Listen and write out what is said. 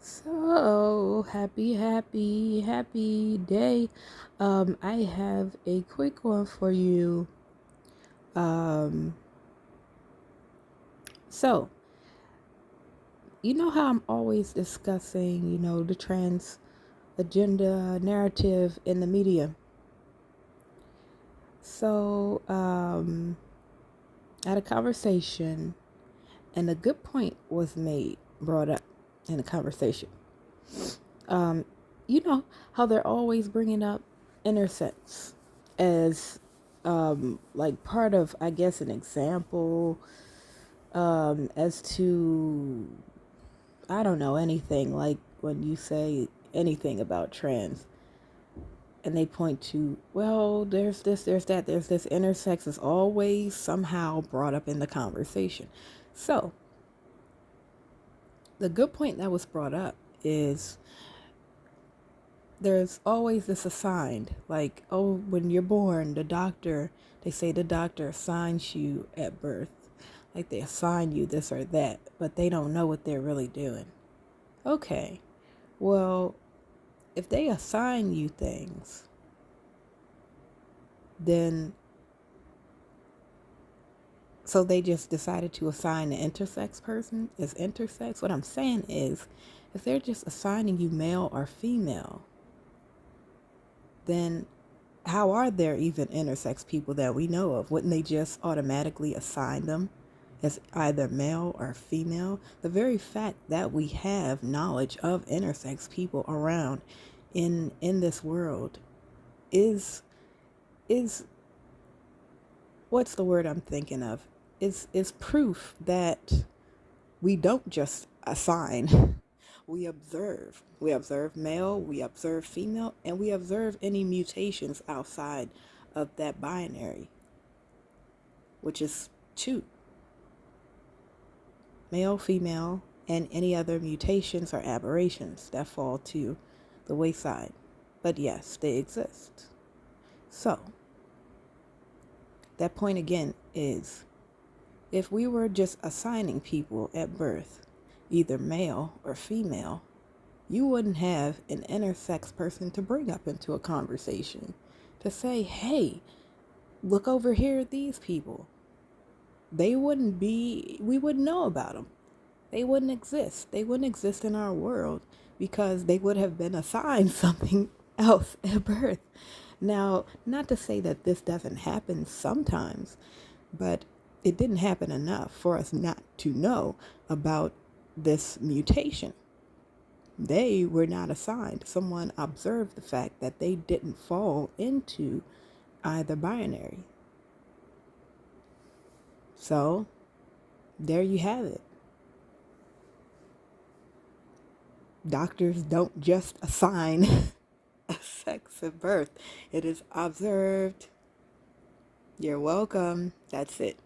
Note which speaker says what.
Speaker 1: So happy day. I have a quick one for you. Um, so you know how I'm always discussing, the trans agenda narrative in the media. So, I had a conversation, and a good point was brought up in the conversation. Um, you know how they're always bringing up intersex as like part of, I guess, an example as to, I don't know, anything, like when you say anything about trans and they point to, well, there's this, there's that, there's this. Intersex is always somehow brought up in the conversation. So the good point that was brought up is there's always this assigned, like, oh, when you're born, they say the doctor assigns you at birth. Like they assign you this or that, but they don't know what they're really doing. Okay, well, if they assign you things, then, so they just decided to assign an intersex person as intersex. What I'm saying is, if they're just assigning you male or female, then how are there even intersex people that we know of? Wouldn't they just automatically assign them as either male or female? The very fact that we have knowledge of intersex people around in this world is is what's the word I'm thinking of? Is proof that we don't just assign. We observe. We observe male, we observe female, and we observe any mutations outside of that binary, which is two: male, female, and any other mutations or aberrations that fall to the wayside. But yes, they exist. So, that point again is, if we were just assigning people at birth, either male or female, you wouldn't have an intersex person to bring up into a conversation to say, hey, look over here at these people. We wouldn't know about them. They wouldn't exist. They wouldn't exist in our world because they would have been assigned something else at birth. Now, not to say that this doesn't happen sometimes, but it didn't happen enough for us not to know about this mutation. They were not assigned. Someone observed the fact that they didn't fall into either binary. So, there you have it. Doctors don't just assign a sex at birth, it is observed. You're welcome. That's it.